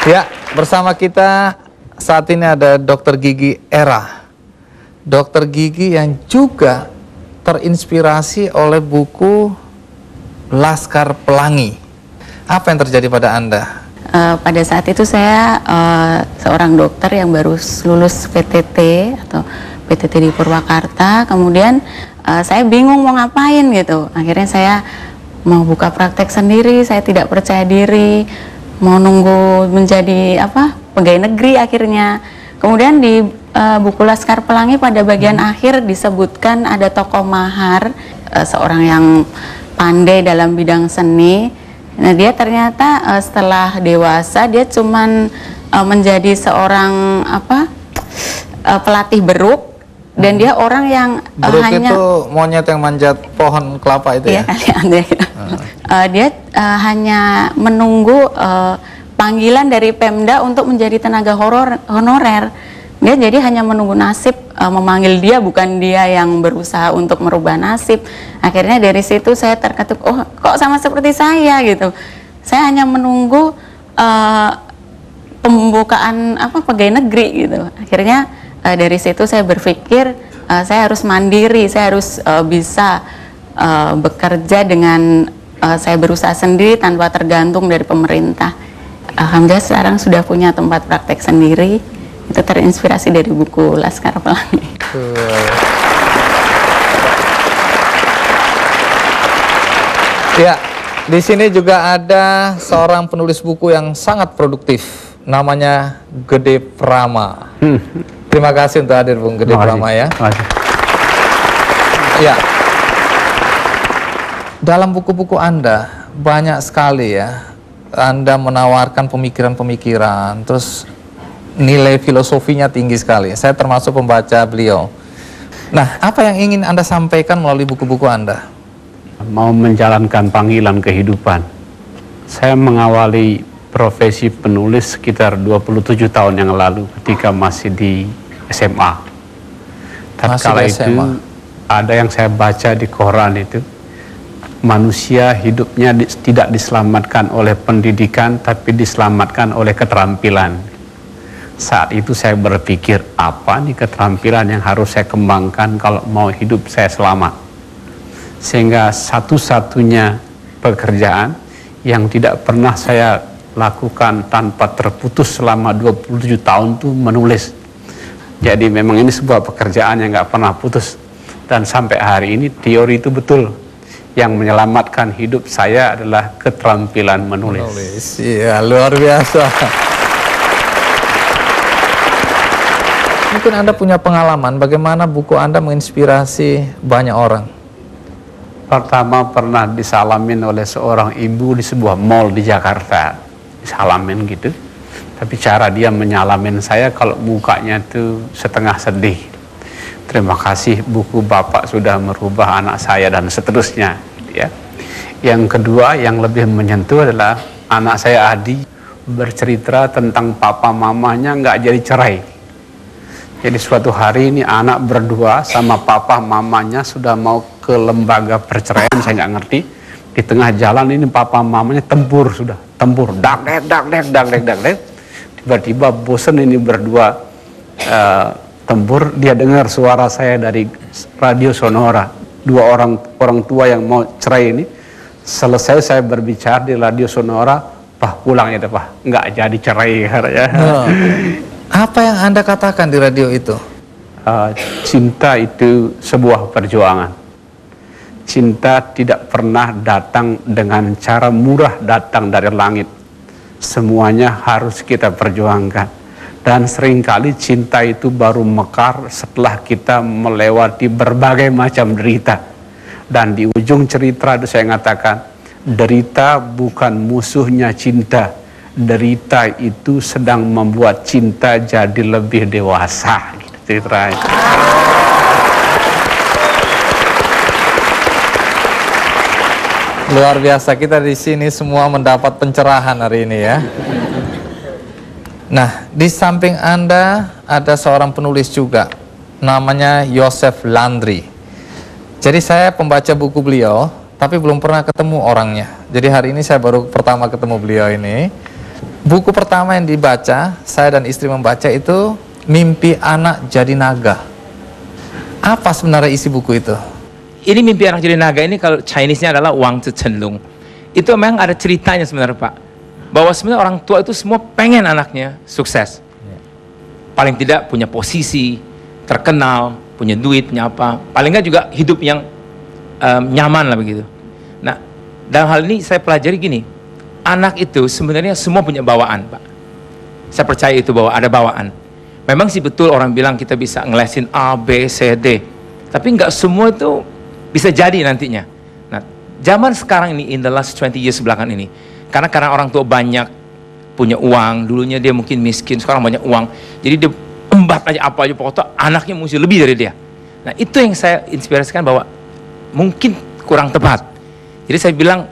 Ya, bersama kita saat ini ada Dr. Gigi Era. Dokter gigi yang juga terinspirasi oleh buku Laskar Pelangi. Apa yang terjadi pada Anda? Pada saat itu saya seorang dokter yang baru lulus PTT atau PTT di Purwakarta. Kemudian saya bingung mau ngapain gitu. Akhirnya saya mau buka praktek sendiri. Saya tidak percaya diri, mau nunggu menjadi pegawai negeri akhirnya. Kemudian di buku Laskar Pelangi pada bagian akhir disebutkan ada tokoh mahar, seorang yang pandai dalam bidang seni. Nah, dia ternyata setelah dewasa dia cuman menjadi seorang pelatih beruk, dan dia orang yang beruk hanya itu monyet yang manjat pohon kelapa itu ya? Dia hanya menunggu panggilan dari Pemda untuk menjadi tenaga honorer. Dia jadi hanya menunggu nasib memanggil dia, bukan dia yang berusaha untuk merubah nasib. Akhirnya dari situ saya terketuk, oh kok sama seperti saya gitu. Saya hanya menunggu pembukaan pegawai negeri gitu. Akhirnya dari situ saya berpikir saya harus mandiri, saya harus bisa bekerja dengan saya berusaha sendiri tanpa tergantung dari pemerintah. Alhamdulillah sekarang sudah punya tempat praktek sendiri. Itu terinspirasi dari buku Laskar Pelangi. Ya, di sini juga ada seorang penulis buku yang sangat produktif, namanya Gede Prama. Terima kasih untuk hadir, Bung Gede Prama ya. Ya, dalam buku-buku Anda banyak sekali ya, Anda menawarkan pemikiran-pemikiran, terus nilai filosofinya tinggi sekali. Saya termasuk pembaca beliau. Nah, apa yang ingin Anda sampaikan melalui buku-buku Anda? Mau menjalankan panggilan kehidupan. Saya mengawali profesi penulis sekitar 27 tahun yang lalu ketika masih di SMA. Tatkala itu ada yang saya baca di koran itu, manusia hidupnya tidak diselamatkan oleh pendidikan, tapi diselamatkan oleh keterampilan. Saat itu saya berpikir, apa nih keterampilan yang harus saya kembangkan kalau mau hidup saya selamat. Sehingga satu-satunya pekerjaan yang tidak pernah saya lakukan tanpa terputus selama 27 tahun itu menulis. Jadi memang ini sebuah pekerjaan yang nggak pernah putus. Dan sampai hari ini teori itu betul. Yang menyelamatkan hidup saya adalah keterampilan menulis. Iya, luar biasa. Mungkin Anda punya pengalaman bagaimana buku Anda menginspirasi banyak orang. Pertama pernah disalamin oleh seorang ibu di sebuah mall di Jakarta. Disalamin gitu. Tapi cara dia menyalamin saya kalau mukanya tuh setengah sedih. Terima kasih buku Bapak sudah merubah anak saya dan seterusnya. Gitu ya. Yang kedua yang lebih menyentuh adalah anak saya Adi bercerita tentang papa mamanya nggak jadi cerai. Jadi suatu hari ini anak berdua sama papa mamanya sudah mau ke lembaga perceraian, saya nggak ngerti. Di tengah jalan ini papa mamanya tempur sudah, tempur, dak dek. Tiba-tiba bosen ini berdua tempur, dia dengar suara saya dari radio Sonora. Dua orang tua yang mau cerai ini, selesai saya berbicara di radio Sonora, Pak pulang ya Pak, nggak jadi cerai ya. Apa yang Anda katakan di radio itu? Cinta itu sebuah perjuangan. Cinta tidak pernah datang dengan cara murah datang dari langit. Semuanya harus kita perjuangkan. Dan seringkali cinta itu baru mekar setelah kita melewati berbagai macam derita. Dan di ujung cerita itu saya mengatakan, derita bukan musuhnya cinta. Derita itu sedang membuat cinta jadi lebih dewasa. Gitu, luar biasa, kita di sini semua mendapat pencerahan hari ini ya. Nah, di samping Anda ada seorang penulis juga, namanya Yosef Landry. Jadi saya pembaca buku beliau, tapi belum pernah ketemu orangnya. Jadi hari ini saya baru pertama ketemu beliau ini. Buku pertama yang dibaca, saya dan istri membaca itu Mimpi Anak Jadi Naga. Apa sebenarnya isi buku itu? Ini Mimpi Anak Jadi Naga ini kalau Chinese-nya adalah Wang Zi Chenlong. Itu memang ada ceritanya sebenarnya Pak. Bahwa sebenarnya orang tua itu semua pengen anaknya sukses. Paling tidak punya posisi, terkenal, punya duit, punya apa. Paling nggak juga hidup yang nyaman lah begitu. Nah, dalam hal ini saya pelajari gini. Anak itu sebenarnya semua punya bawaan Pak. Saya percaya itu bahwa ada bawaan. Memang sih betul orang bilang kita bisa ngelesin A, B, C, D. Tapi nggak semua itu bisa jadi nantinya. Nah, zaman sekarang ini, in the last 20 years belakangan ini, karena orang tua banyak punya uang, dulunya dia mungkin miskin, sekarang banyak uang, jadi dia embat aja apa aja, pokoknya anaknya mesti lebih dari dia. Nah, itu yang saya inspirasikan bahwa mungkin kurang tepat. Jadi saya bilang,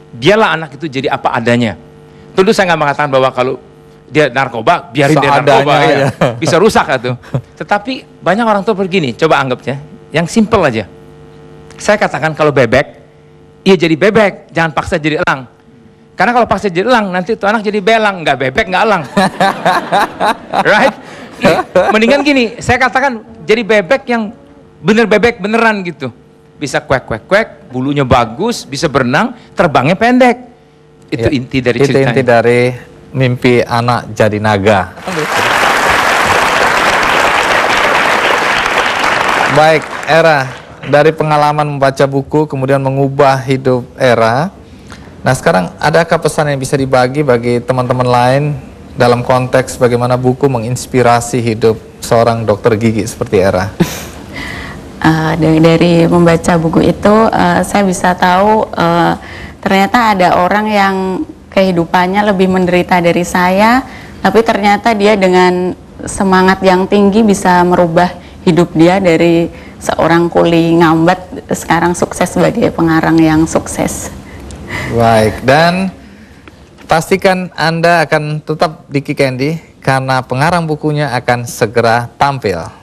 biarlah anak itu jadi apa adanya. Tentu saya nggak mengatakan bahwa kalau dia narkoba, biarin dia narkoba ya. Bisa rusak itu. Tetapi banyak orang tua begini, coba anggapnya, yang simple aja. Saya katakan kalau bebek, iya jadi bebek, jangan paksa jadi elang. Karena kalau paksa jadi elang, nanti tuh anak jadi belang, nggak bebek, nggak elang. Right? Mendingan gini, saya katakan jadi bebek yang bener bebek beneran gitu. Bisa kuek, bulunya bagus, bisa berenang, terbangnya pendek. Itu inti dari ceritanya. Itu inti dari Mimpi Anak Jadi Naga. Baik, Era, dari pengalaman membaca buku kemudian mengubah hidup Era. Nah, sekarang adakah pesan yang bisa dibagi bagi teman-teman lain dalam konteks bagaimana buku menginspirasi hidup seorang dokter gigi seperti Era? Dari membaca buku itu saya bisa tahu ternyata ada orang yang kehidupannya lebih menderita dari saya, tapi ternyata dia dengan semangat yang tinggi bisa merubah hidup dia dari seorang kuli ngambat sekarang sukses sebagai pengarang yang sukses. Baik, dan pastikan Anda akan tetap di Ki Candy karena pengarang bukunya akan segera tampil.